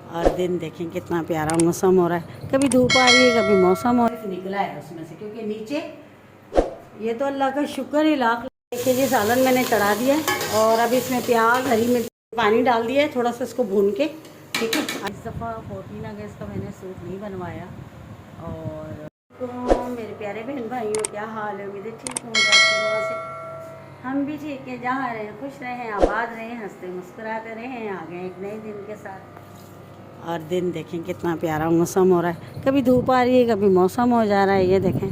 और दिन देखें कितना प्यारा मौसम हो रहा है, कभी धूप आ रही है कभी मौसम हो रहा है। निकला है उसमें से, क्योंकि नीचे ये तो अल्लाह का शुक्र ही लाख। देखिए जी सालन मैंने चढ़ा दिया है और अब इसमें प्याज हरी मिर्च पानी डाल दिया है थोड़ा सा इसको भून के। ठीक है, इस दफ़ा 14 अगस्त का मैंने सूट नहीं बनवाया। और तो मेरे प्यारे बहन भाइयों क्या हाल है, उम्मीद ठीक होंगे आपकी दुआ से। हम भी ठीक है, जहाँ रहें खुश रहें, आबाद रहें, हंसते मुस्कुराते रहें। आ गए एक नए दिन के साथ और दिन देखें कितना प्यारा मौसम हो रहा है, कभी धूप आ रही है कभी मौसम हो जा रहा है। ये देखें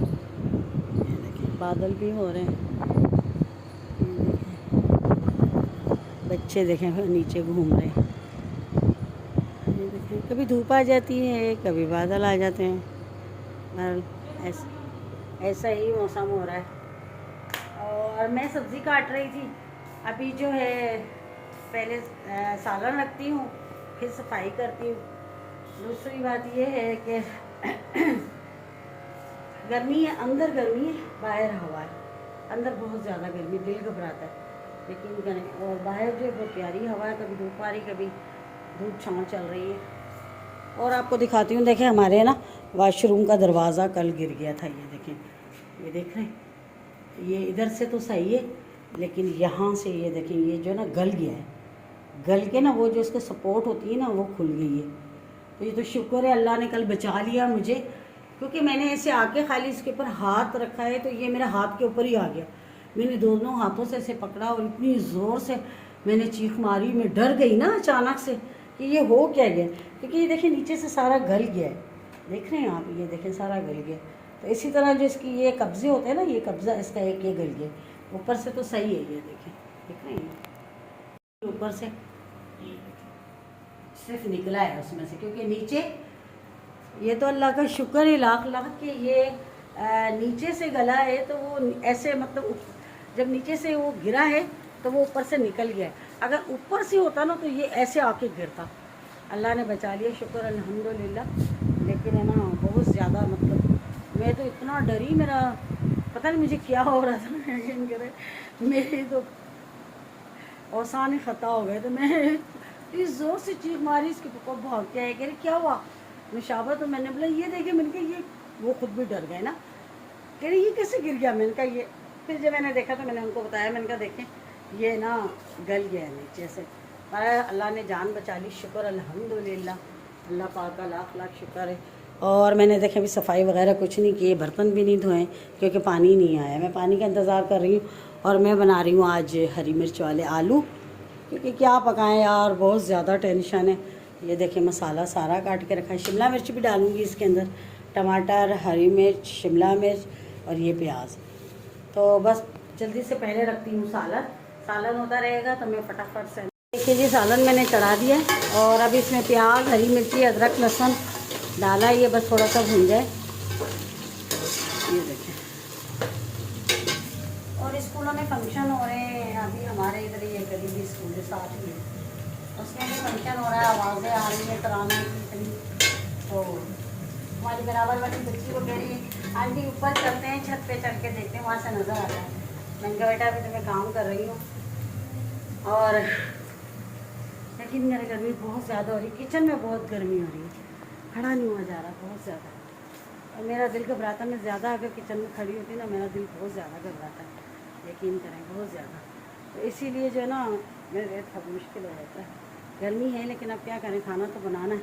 बादल भी हो रहे हैं, बच्चे देखें नीचे घूम रहे हैं। ये देखें कभी धूप आ जाती है कभी बादल आ जाते हैं, और ऐसा ही मौसम हो रहा है। और मैं सब्ज़ी काट रही थी अभी, जो है पहले सालन रखती हूँ फिर सफाई करती हूँ। दूसरी बात ये है कि गर्मी है, अंदर गर्मी है बाहर हवा है। अंदर बहुत ज़्यादा गर्मी, दिल घबराता है लेकिन करें। और बाहर जो बहुत प्यारी हवा है, कभी धूप आ रही कभी धूप छाँव चल रही है। और आपको दिखाती हूँ, देखें हमारे ना वाशरूम का दरवाज़ा कल गिर गया था। ये देखें, ये देख रहे हैं, ये इधर से तो सही है लेकिन यहाँ से ये देखें ये जो ना गल गया है, गल के ना वो जो इसका सपोर्ट होती है ना वो खुल गई है। तो ये तो शुक्र है अल्लाह ने कल बचा लिया मुझे, क्योंकि मैंने ऐसे आके खाली इसके ऊपर हाथ रखा है तो ये मेरे हाथ के ऊपर ही आ गया। मैंने दोनों हाथों से ऐसे पकड़ा और इतनी ज़ोर से मैंने चीख मारी, मैं डर गई ना अचानक से कि ये हो क्या गया। क्योंकि ये देखें नीचे से सारा गल गया है, देख रहे हैं आप, ये देखें सारा गल गया। तो इसी तरह जो इसकी ये कब्जे होते हैं ना, ये कब्जा इसका एक ये गल गया, ऊपर से तो सही है। ये देखें, देख रहे हैं ऊपर से सिर्फ निकला है उसमें से, क्योंकि नीचे ये तो अल्लाह का शुक्र ही लाख लाख कि ये नीचे से गला है। तो वो ऐसे मतलब जब नीचे से वो गिरा है तो वो ऊपर से निकल गया है। अगर ऊपर से होता ना तो ये ऐसे आके गिरता। अल्लाह ने बचा लिया, शुक्र अल्हम्दुलिल्लाह। लेकिन है ना बहुत ज़्यादा, मतलब मैं तो इतना डरी, मेरा पता नहीं मुझे क्या हो रहा था। यकीन करें मेरी तो औसान ख़ता हो गए। तो मैं इस ज़ोर से चीख मारी, इसके पप्पा भाग के आए, कह रहे क्या हुआ मुशाबा। तो मैंने बोला ये देखे, मैंने कहा ये, वो खुद भी डर गए ना, कह रहे ये कैसे गिर गया। मैंने कहा ये, फिर जब मैंने देखा तो मैंने उनको बताया, मैंने कहा देखें ये ना गल गया है नीचे से, पर अल्लाह ने जान बचा ली, शुक्र अल्हम्दुलिल्लाह। अल्लाह पाक का लाख लाख शुक्र है। और मैंने देखे अभी सफाई वगैरह कुछ नहीं की, बर्तन भी नहीं धोए क्योंकि पानी नहीं आया। मैं पानी का इंतज़ार कर रही हूँ। और मैं बना रही हूँ आज हरी मिर्च वाले आलू, क्योंकि क्या पकाएं यार, बहुत ज़्यादा टेंशन है। ये देखें मसाला सारा काट के रखा है, शिमला मिर्च भी डालूँगी इसके अंदर, टमाटर, हरी मिर्च, शिमला मिर्च और ये प्याज। तो बस जल्दी से पहले रखती हूँ सालन होता रहेगा तो मैं फटाफट से। देखिए जी सालन मैंने चढ़ा दिया है और अब इसमें प्याज, हरी मिर्ची, अदरक, लहसुन डाला, ये बस थोड़ा सा भून जाए। ये देखें, और स्कूलों में फंक्शन हो रहे हैं अभी, हमारे इधर ये करीबी स्कूल है साथ में, उसमें भी फंक्शन हो रहा है, आवाज़ें आ रही है तराने की। तो हमारी बराबर वाली बच्ची को कह रही है आंटी ऊपर चलते हैं, छत पे चढ़ के देखते हैं, वहाँ से नज़र आता है। मैंने कहा बेटा अभी तो मैं काम कर रही हूँ। और लेकिन मेरे गर्मी बहुत ज़्यादा हो रही, किचन में बहुत गर्मी हो रही है, खड़ा नहीं हुआ जा रहा, बहुत ज़्यादा। और मेरा दिल घबराता, मैं ज़्यादा अगर किचन में खड़ी होती ना मेरा दिल बहुत ज़्यादा घबराता है, यकीन करें बहुत ज़्यादा। तो इसीलिए जो है ना मेरे लिए बहुत मुश्किल हो जाता है। गर्मी है लेकिन अब क्या करें, खाना तो बनाना है।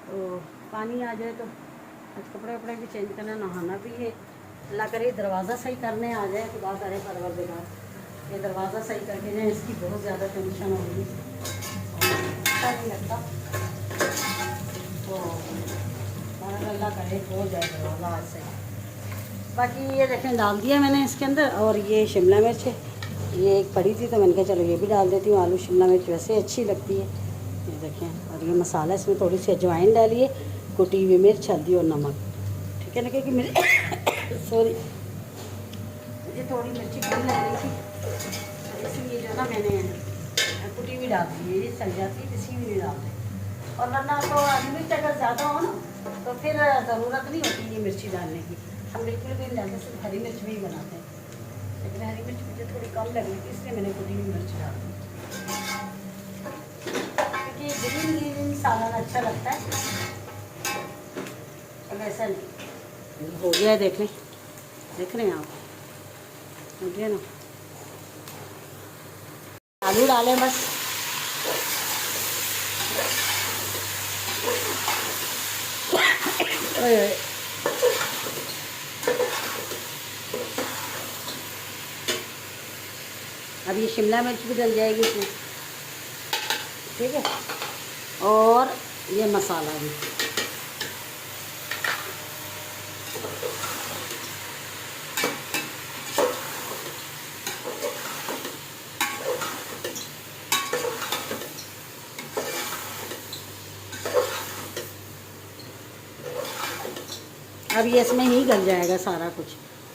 तो पानी आ जाए तो आज कपड़े वपड़े भी चेंज करना, नहाना भी है। अल्लाह करे दरवाज़ा सही करने आ जाए तो बात अरे परवरदिगार, ये दरवाज़ा सही करके जाए, इसकी बहुत ज़्यादा टेंशन हो रही है, अच्छा नहीं लगता। तो अल्लाह करे हो जाए दरवाज़ा आज से। बाकी ये देखें डाल दिया मैंने इसके अंदर, और ये शिमला मिर्च है, ये एक पड़ी थी तो मैंने कहा चलो ये भी डाल देती हूँ। आलू शिमला मिर्च वैसे अच्छी लगती है, ये देखें। और ये मसाला, इसमें थोड़ी सी अजवाइन डाली है, कुटी हुई मिर्च, हल्दी और नमक, ठीक है ना, क्योंकि मेरे सॉरी मुझे थोड़ी मिर्ची कम लग रही थी, इसलिए जो ना मैंने कुटी हुई डाल दी है, ये चल जाती, किसी भी नहीं डालते। और वरना तो हरी मिर्च अगर ज़्यादा हो ना तो फिर ज़रूरत नहीं होती ये मिर्ची डालने की, हम बिल्कुल भी नहीं डालते, सिर्फ हरी मिर्च में ही बनाते हैं। लेकिन हरी मिर्च मुझे थोड़ी कम लग रही थी इसलिए मैंने कुटी हुई मिर्च डाल दी, क्योंकि ग्रीन ग्रीन सालन अच्छा लगता है, वैसा नहीं। हो गया है, देख रहे हैं आप, हो गया ना। आलू डालें बस। अब ये शिमला मिर्च भी डल जाएगी इसमें, ठीक है, और ये मसाला भी। अब ये इसमें ही गल जाएगा सारा कुछ,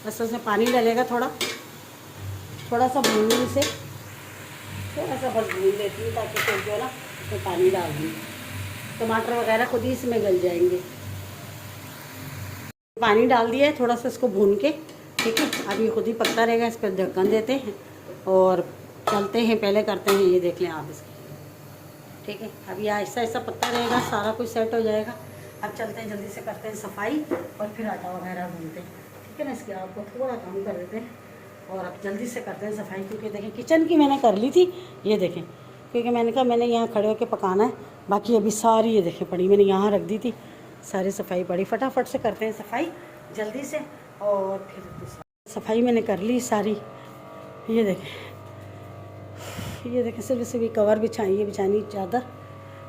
बस उसमें पानी डलेगा थोड़ा सा भूनने से, थोड़ा सा बस भून देती हूँ ताकि फिर जो है ना उसमें पानी डाल दूँ, टमाटर वगैरह खुद ही इसमें गल जाएंगे। पानी डाल दिया है थोड़ा सा, इसको भून के, ठीक है। अब ये खुद ही पकता रहेगा, इस पर ढक्कन देते हैं और चलते हैं। पहले करते हैं, ये देख लें आप इसके, ठीक है। अब ये ऐसा ऐसा पकता रहेगा, सारा कुछ सेट हो जाएगा। अब चलते हैं, जल्दी से करते हैं सफाई और फिर आटा वगैरह भूनते हैं, ठीक है ना। इसके आग को थोड़ा कम कर देते हैं और अब जल्दी से करते हैं सफाई, क्योंकि देखें किचन की मैंने कर ली थी, ये देखें, क्योंकि मैंने कहा मैंने यहाँ खड़े होकर पकाना है, बाकी अभी सारी ये देखें पड़ी, मैंने यहाँ रख दी थी, सारी सफाई पड़ी। फटाफट से करते हैं सफाई जल्दी से, और फिर सफाई मैंने कर ली सारी। ये देखें सिर्फ कवर बिछानी चादर,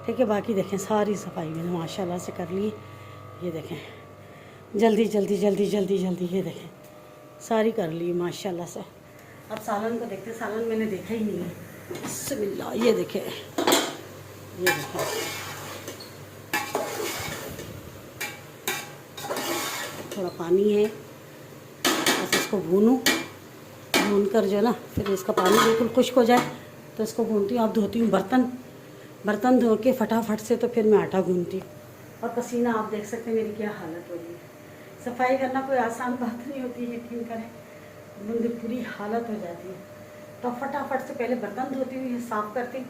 ठीक है। बाकी देखें सारी सफाई मैंने माशाल्लाह से कर ली। ये देखें जल्दी, ये देखें सारी कर ली माशाल्लाह से। अब सालन को देखते हैं, सालन मैंने देखा ही नहीं है, बिस्मिल्लाह। ये देखें थोड़ा पानी है, बस इसको भून कर जो है ना, फिर इसका पानी बिल्कुल खुश्क हो जाए तो इसको भूनती हूँ। अब धोती हूँ बर्तन धो के फटाफट से, तो फिर मैं आटा गूंथती हूँ। और पसीना आप देख सकते हैं मेरी क्या हालत हो रही है। सफाई करना कोई आसान बात नहीं होती है, यकीन करें, मुझे पूरी हालत हो जाती है। तो फटाफट से पहले बर्तन धोती हूँ, ये साफ़ करती हूँ।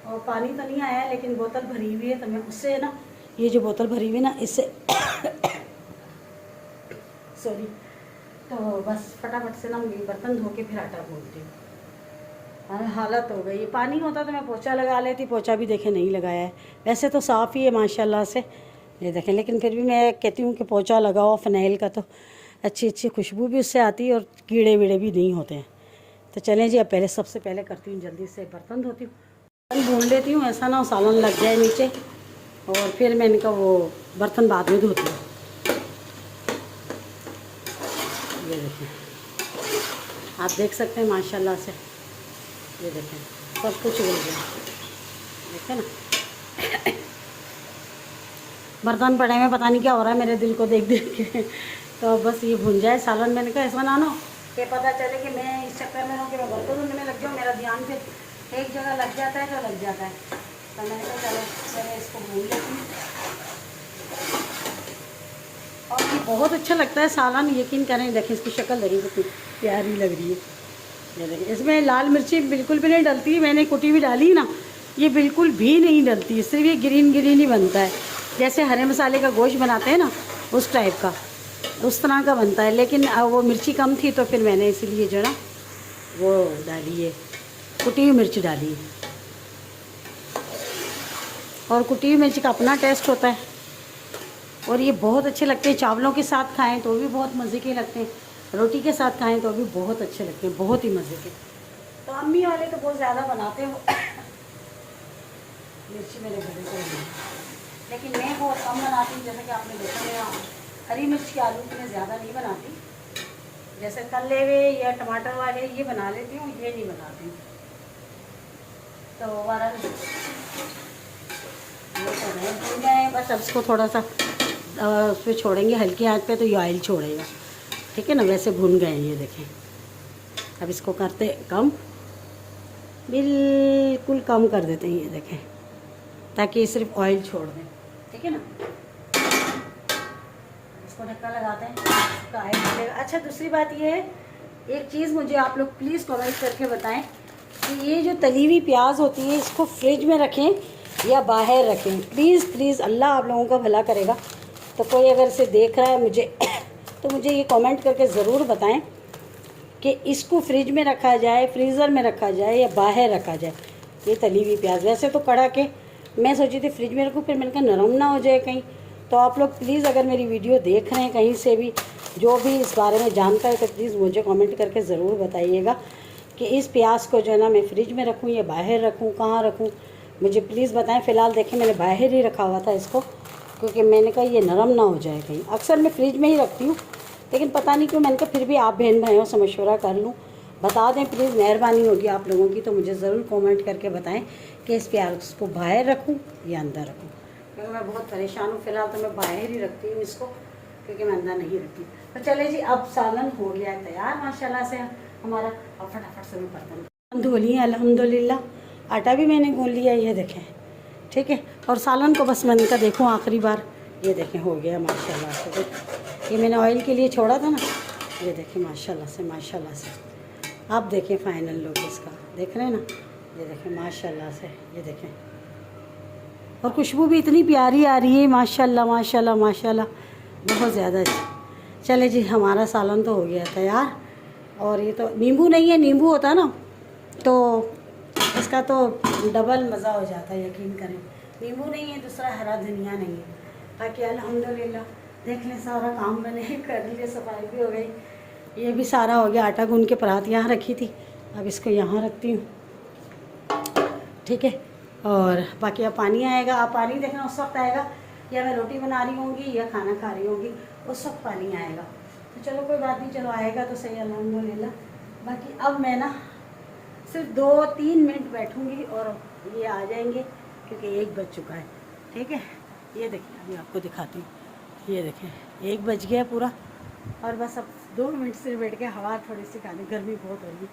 और पानी तो नहीं आया है, लेकिन बोतल भरी हुई है, तो मैं उससे ना, ये जो बोतल भरी हुई है ना, इससे सॉरी, तो बस फटाफट से ना बर्तन धो के फिर आटा गूंथती हूँ। हालत हो गई। पानी होता तो मैं पोछा लगा लेती, पोछा भी देखें नहीं लगाया है। वैसे तो साफ़ ही है माशाल्लाह से, ये देखें, लेकिन फिर भी मैं कहती हूँ कि पोछा लगाओ फ़िनाइल का, तो अच्छी खुशबू भी उससे आती है और कीड़े वीड़े भी नहीं होते हैं। तो चलें जी, अब पहले सबसे पहले करती हूँ जल्दी से बर्तन धोती हूँ, बर्तन भून लेती हूँ, ऐसा ना सालन लग जाए नीचे, और फिर मैं इनका वो बर्तन बाद में धोती हूँ। ये देखें, आप देख सकते हैं माशाल्लाह से, ये देखें सब कुछ हो गया, देखें ना। बर्तन पड़े में पता नहीं क्या हो रहा है मेरे दिल को देख के। तो बस ये भुन जाए सालन। मैंने कहा ऐसा ना हो कि पता चले कि मैं इस चक्कर में रहूँ कि मैं बर्तन धोने में लग जाऊँ, मेरा ध्यान फिर एक जगह लग जाता है तो लग जाता है। तो मैंने कहा चलो पहले इसको भून लेती हूँ। और ये बहुत अच्छा लगता है सालन, यकीन करें। देखें इसकी शक्ल देखिए कितनी प्यारी लग रही है। ये देखिए, इसमें लाल मिर्ची बिल्कुल भी नहीं डलती, मैंने कुटी भी डाली ना, ये बिल्कुल भी नहीं डलती, सिर्फ ये ग्रीन ही बनता है, जैसे हरे मसाले का गोश्त बनाते हैं ना, उस टाइप का, उस तरह का बनता है। लेकिन वो मिर्ची कम थी तो फिर मैंने इसीलिए जो ना वो डाली है, कुटी हुई मिर्च डाली है। और कुटी हुई मिर्च का अपना टेस्ट होता है, और ये बहुत अच्छे लगते हैं। चावलों के साथ खाएं तो भी बहुत मज़े के लगते हैं, रोटी के साथ खाएं तो भी बहुत अच्छे लगते हैं, बहुत ही मज़े के। तो अम्मी वाले तो बहुत ज़्यादा बनाते हैं मिर्ची मेरे घर से, लेकिन मैं बहुत कम बनाती हूँ। जैसे कि आपने देखा, मैं हरी मिर्च के आलू की मैं ज़्यादा नहीं बनाती, जैसे तले हुए या टमाटर वाले ये बना लेती हूँ, ये नहीं बनाती। तो हमारा बस अब इसको थोड़ा सा उस पर छोड़ेंगे हल्की आंच पे, तो ये ऑयल छोड़ेगा, ठीक है ना। वैसे भून गए ये देखें। अब इसको करते कम, बिल्कुल कम कर देते हैं, ये देखें, ताकि ये सिर्फ ऑयल छोड़ दें, ठीक है ना। इसको ढक्कन लगाते हैं, इसका ऑयल निकलेगा। अच्छा, दूसरी बात ये है, एक चीज़ मुझे आप लोग प्लीज़ कमेंट करके बताएं कि ये जो तली हुई प्याज होती है, इसको फ्रिज में रखें या बाहर रखें। प्लीज़ प्लीज़, अल्लाह आप लोगों का भला करेगा। तो कोई अगर इसे देख रहा है मुझे तो मुझे ये कमेंट करके ज़रूर बताएं कि इसको फ्रिज में रखा जाए, फ्रीज़र में रखा जाए या बाहर रखा जाए। ये तली हुई प्याज वैसे तो कड़ा के मैं सोची थी फ्रिज में रखूँ, फिर मैंने कहा नरम ना हो जाए कहीं। तो आप लोग प्लीज़ अगर मेरी वीडियो देख रहे हैं कहीं से भी, जो भी इस बारे में जानता है, तो प्लीज़ मुझे कमेंट करके ज़रूर बताइएगा कि इस प्याज को जो है ना मैं फ्रिज में रखूँ या बाहर रखूँ, कहाँ रखूँ, मुझे प्लीज़ बताएं। फ़िलहाल देखिए मैंने बाहर ही रखा हुआ था इसको, क्योंकि मैंने कहा ये नरम ना हो जाए कहीं। अक्सर मैं फ्रिज में ही रखती हूँ, लेकिन पता नहीं क्यों मैंने कहा फिर भी आप बहन भाइयों से मशवरा कर लूँ, बता दें प्लीज़, मेहरबानी होगी आप लोगों की। तो मुझे ज़रूर कमेंट करके बताएं कि इस प्याज को बाहर रखूँ या अंदर रखूँ, क्योंकि मैं बहुत परेशान हूँ। फ़िलहाल तो मैं बाहर ही रखती हूँ इसको, क्योंकि मैं अंदर नहीं रखती। तो चले जी, अब सालन हो गया है तैयार माशाल्लाह से हमारा। अब फटाफट से मैं बर्तन धो लिए अल्हम्दुलिल्लाह। आटा भी मैंने गूंद लिया, ये देखें, ठीक है। और सालन को बस मैंने कहा देखूँ आखिरी बार, ये देखें हो गया माशाल्लाह से। ये मैंने ऑयल के लिए छोड़ा था ना, ये देखें माशाल्लाह से, माशाल्लाह से। आप देखें फाइनल लुक इसका, देख रहे हैं ना, ये देखें माशाल्लाह से, ये देखें। और खुशबू भी इतनी प्यारी आ रही है माशाल्लाह माशाल्लाह माशाल्लाह, बहुत ज़्यादा अच्छी। चले जी, हमारा सालन तो हो गया तैयार। और ये तो नींबू नहीं है, नींबू होता ना तो इसका तो डबल मज़ा हो जाता है, यकीन करें। नींबू नहीं है, दूसरा हरा धनिया नहीं है। बाकी अल्हम्दुलिल्लाह देख लें सारा काम मैंने कर लिया, सफाई भी हो गई, ये भी सारा हो गया। आटा गूंद के परात यहाँ रखी थी, अब इसको यहाँ रखती हूँ, ठीक है। और बाकी अब पानी आएगा, आप पानी देखना उस वक्त आएगा, या मैं रोटी बना रही होंगी या खाना खा रही होंगी, उस वक्त पानी आएगा। तो चलो कोई बात नहीं, चलो आएगा तो सही अल्हम्दुलिल्लाह। बाकी अब मैं ना सिर्फ 2-3 मिनट बैठूंगी और ये आ जाएंगे, क्योंकि 1 बज चुका है, ठीक है। ये देखिए अभी आपको दिखाती हूँ, ये देखें 1 बज गया पूरा। और बस अब 2 मिनट से बैठ के हवा थोड़ी सी खानी, गर्मी बहुत हो रही है,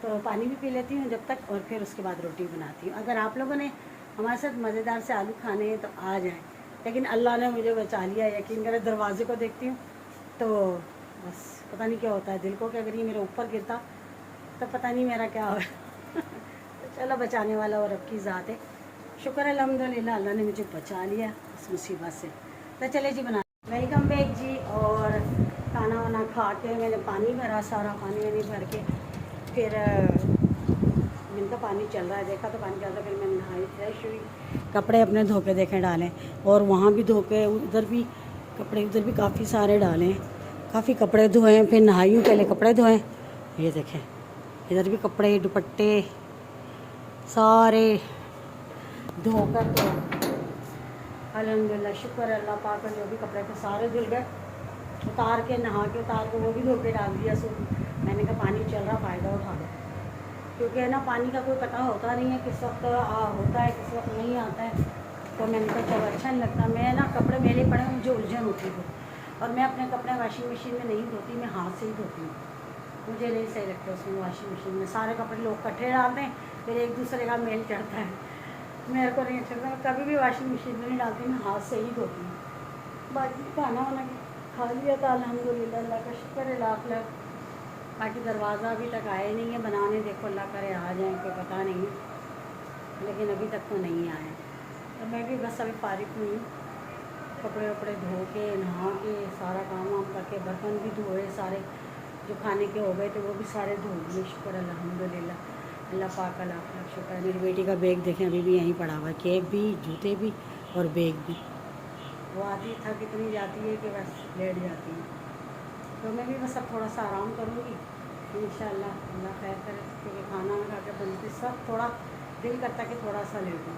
तो पानी भी पी लेती हूँ जब तक, और फिर उसके बाद रोटी बनाती हूँ। अगर आप लोगों ने हमारे साथ मज़ेदार से आलू खाने हैं तो आ जाएं, लेकिन अल्लाह ने मुझे बचा लिया, यकीन करें। दरवाजे को देखती हूँ तो बस पता नहीं क्या होता है दिल को, कि अगर ये मेरे ऊपर गिरता तो पता नहीं मेरा क्या हो। तो चलो, बचाने वाला और रब की ज़ात है, शुक्र अल्हम्दुलिल्लाह, अल्लाह ने मुझे बचा लिया इस मुसीबत से। तो चले जी बना, वेलकम बैक जी। और खाना वाना खा के मैंने पानी भरा, सारा पानी वानी भर के फिर मैंने कहा पानी चल रहा है, देखा तो पानी चल रहा है, फिर मैंने नहाई, फ्रेश हुई, कपड़े अपने धो के देखें डालें, और वहाँ भी धो के, उधर भी कपड़े, उधर भी काफ़ी सारे डालें, काफ़ी कपड़े धोएं, फिर नहाई हूँ, पहले कपड़े धोएं। ये देखें इधर भी कपड़े, दुपट्टे सारे धोकर, तो अल्हम्दुलिल्लाह शुक्र अल्लाह पाक, जो भी कपड़े थे सारे धुल गए, उतार के नहा के उतार के वो भी धो के डाल दिया। सो मैंने कहा पानी चल रहा, फ़ायदा उठा दो, क्योंकि है ना पानी का कोई पता होता नहीं है, किस वक्त होता है किस वक्त नहीं आता है। तो मैंने कहा चलो अच्छा नहीं लगता, मैं ना कपड़े मेले पड़े मुझे उलझन होती है, और मैं अपने कपड़े वॉशिंग मशीन में नहीं धोती, मैं हाथ से ही धोती हूँ, मुझे नहीं सही लगता उसमें वॉशिंग मशीन में। सारे कपड़े लोग इकट्ठे डालते हैं, फिर एक दूसरे का मेल चढ़ता है, मेरे को नहीं अच्छा लगता। मैं कभी भी वॉशिंग मशीन में नहीं डालती, मैं हाथ से ही धोती हूँ। बाकी खाना वाना खा लिया था अल्हम्दुलिल्लाह, अल्लाह का शुक्र है लाख लाख। बाकी दरवाज़ा अभी तक आए नहीं है बनाने, देखो अल्लाह करे आ जाए, कोई पता नहीं है, लेकिन अभी तक तो नहीं आए। तो मैं भी बस अभी फारिग हुई हूँ, कपड़े वपड़े धो के नहा के सारा काम वाम करके, बर्तन भी धोए सारे जो खाने के हो गए थे वो भी सारे धो लिए, शुक्र अल्हम्दुलिल्लाह, अल्लाह पाक का लाख लाख शुक्र है। मेरी बेटी का बैग देखें अभी भी यहीं पड़ा हुआ है, कैप भी, जूते भी और बैग भी। वो आती थक कितनी जाती है कि बस लेट जाती है। तो मैं भी बस अब थोड़ा सा आराम करूँगी इंशाअल्लाह, अल्लाह खैर करे, क्योंकि खाना खा के बनते सब थोड़ा दिल करता कि थोड़ा सा लेट हो।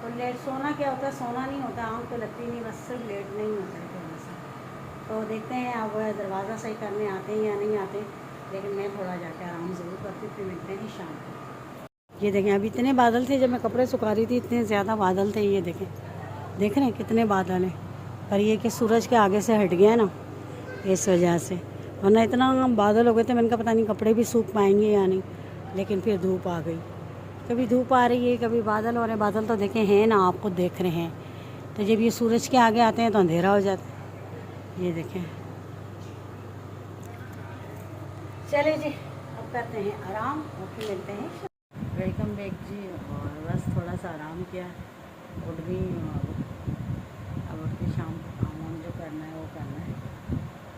तो लेट सोना क्या होता है, सोना नहीं होता, आँख तो लगती नहीं, बस सिर्फ लेट नहीं होता है थोड़ा सा। तो देखते हैं अब दरवाज़ा सही करने आते हैं या नहीं आते, लेकिन मैं थोड़ा जाके आराम ज़रूर करती हूँ, फिर मिलते हैं शाम को। ये देखें अभी इतने बादल थे, जब मैं कपड़े सुखा रही थी इतने ज़्यादा बादल थे, ये देखें, देख रहे हैं कितने बादल हैं, पर ये कि सूरज के आगे से हट गया ना, इस वजह से, वरना इतना बादल हो गए थे, मैंने कहा पता नहीं कपड़े भी सूख पाएंगे या नहीं, लेकिन फिर धूप आ गई। कभी धूप आ रही है, कभी बादल हो रहे हैं। बादल तो देखें हैं ना, आप खुद देख रहे हैं, तो जब ये सूरज के आगे आते हैं तो अंधेरा हो जाता है। ये देखें, चले जी अब करते हैं आराम और फिर मिलते हैं। वेलकम बैक जी। और बस थोड़ा सा आराम किया, उठ गई हूँ अब उठ के शाम को काम वाम जो करना है वो करना है।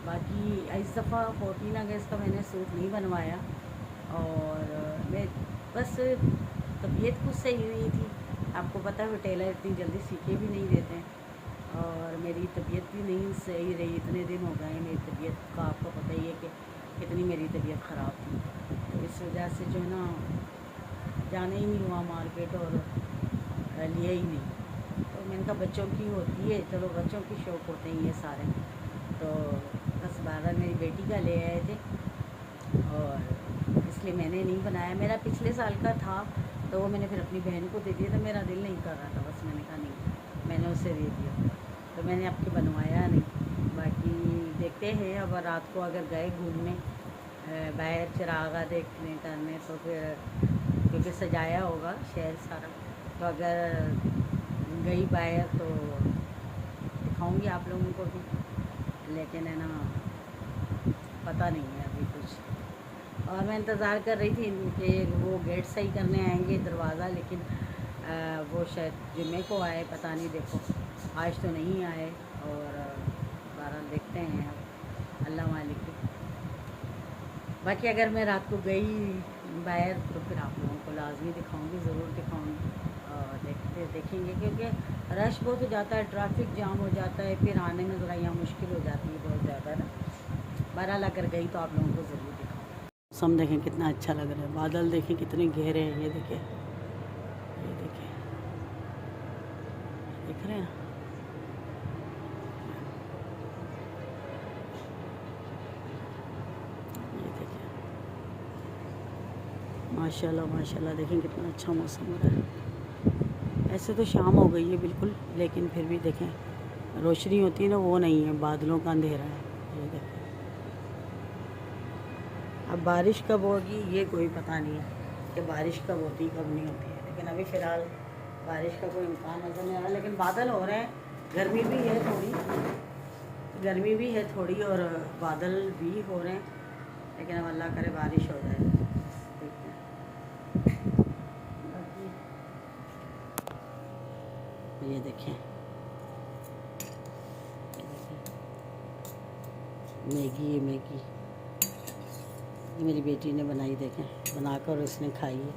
बाकी इस दफ़ा 14 अगस्त का मैंने सूट नहीं बनवाया और मैं बस तबीयत कुछ सही नहीं थी। आपको पता है टेलर इतनी जल्दी सीखे भी नहीं देते हैं और मेरी तबीयत भी नहीं सही रही। इतने दिन हो गए मेरी तबीयत का, आपको पता ही है कि कितनी मेरी तबीयत ख़राब थी। तो इस वजह से जो है ना जाना ही नहीं हुआ मार्केट और लिया ही नहीं। तो मैंने कहा बच्चों की होती है, चलो बच्चों की शौक़ होते हैं ये सारे। तो बस बारह मेरी बेटी का ले आए थे और इसलिए मैंने नहीं बनाया। मेरा पिछले साल का था तो वो मैंने फिर अपनी बहन को दे दिया था। मेरा दिल नहीं कर रहा था, बस मैंने कहा नहीं, मैंने उसे दे दिया। तो मैंने आपके बनवाया नहीं। बाकी देखते हैं अब रात को अगर गए घूमने बाहर चिरागा देखने करने तो फिर क्योंकि सजाया होगा शहर सारा, तो अगर गई बाहर तो दिखाऊंगी आप लोगों को भी, लेकिन है ना पता नहीं है अभी कुछ। और मैं इंतज़ार कर रही थी कि वो गेट सही करने आएंगे दरवाज़ा, लेकिन वो शायद जुम्मे को आए, पता नहीं। देखो आज तो नहीं आए और बहरहाल देखते हैं अब, अल्लाह मालिक की। बाकी अगर मैं रात को गई बाहर तो फिर आप लोगों को लाजमी दिखाऊंगी, ज़रूर दिखाऊंगी और देखेंगे क्योंकि रश बहुत हो जाता है, ट्रैफिक जाम हो जाता है, फिर आने में ज़रा यहाँ मुश्किल हो जाती है बहुत ज़्यादा ना। बहरहाल अगर गई तो आप लोगों को ज़रूर दिखाऊंगी। मौसम देखें कितना अच्छा लग रहा है, बादल देखें कितने गहरे हैं, ये देखें, ये देखें, देख रहे हैं। माशाल्लाह माशाल्लाह देखें कितना अच्छा मौसम हो रहा है। ऐसे तो शाम हो गई है बिल्कुल, लेकिन फिर भी देखें रोशनी होती है ना, वो नहीं है, बादलों का अंधेरा है। ये देखें अब बारिश कब होगी ये कोई पता नहीं है कि बारिश कब होती कब नहीं होती है, लेकिन अभी फ़िलहाल बारिश का कोई इम्कान नज़र नहीं आ रहा। लेकिन बादल हो रहे हैं, गर्मी भी है थोड़ी, गर्मी भी है थोड़ी और बादल भी हो रहे हैं, लेकिन अब अल्लाह करे बारिश हो जाए। ये देखें मैगी, ये मैगी ये मेरी बेटी ने बनाई, देखें बनाकर उसने खाई है।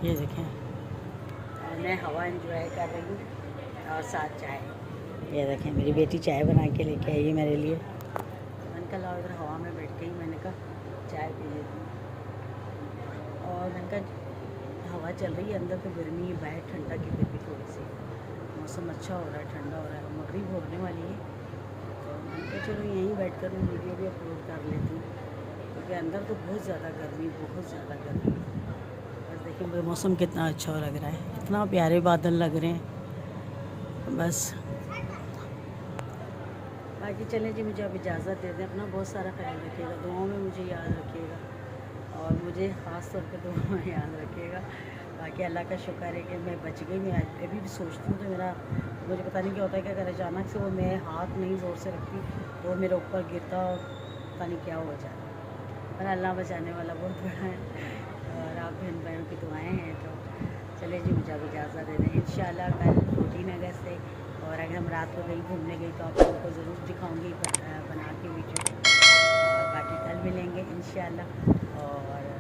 ये देखें मैं हवा एंजॉय कर रही हूँ और साथ चाय। ये देखें मेरी बेटी चाय बना के लेके आई है मेरे लिए। मैंने कहा लाओ इधर हवा में बैठ गई, मैंने कहा चाय पी लेती हूँ। और मैंने कहा हवा चल रही है अंदर तो गर्मी है, बाहर ठंडा की फिर भी थोड़ी सी मौसम अच्छा हो रहा है, ठंडा हो रहा है, मगरिब होने वाली है। तो मैंने कहा चलो यहीं बैठ कर मैं वीडियो भी अपलोड कर लेती हूँ, क्योंकि अंदर तो बहुत ज़्यादा गर्मी, बहुत ज़्यादा गर्मी। बस देखिए मौसम कितना अच्छा लग रहा है, इतना प्यारे बादल लग रहे हैं। बस बाकी चलें जी, मुझे अब इजाज़त दे दें। अपना बहुत सारा ख्याल रखिएगा, दुआओं में मुझे याद रखिएगा और मुझे ख़ास तौर पे दुआ में याद रखिएगा। बाकी अल्लाह का शुक्र है कि मैं बच गई। मैं अभी भी सोचती हूँ तो मुझे पता नहीं क्या होता है कि अगर अचानक से वो मैं हाथ नहीं ज़ोर से रखती तो वो मेरे ऊपर गिरता और पता नहीं क्या हो जाता। पर अल्लाह बचाने वाला बहुत बड़ा है और आप बहन बहनों की दुआएँ हैं। तो चले जी, मुझे अब इजाज़त दे दें। इंशाल्लाह कल 14 अगस्त है और अगर हम रात को कहीं घूमने गई तो आप लोगों को ज़रूर दिखाऊँगी बना के वीडियो। और बाकी कल मिलेंगे इंशाल्लाह। और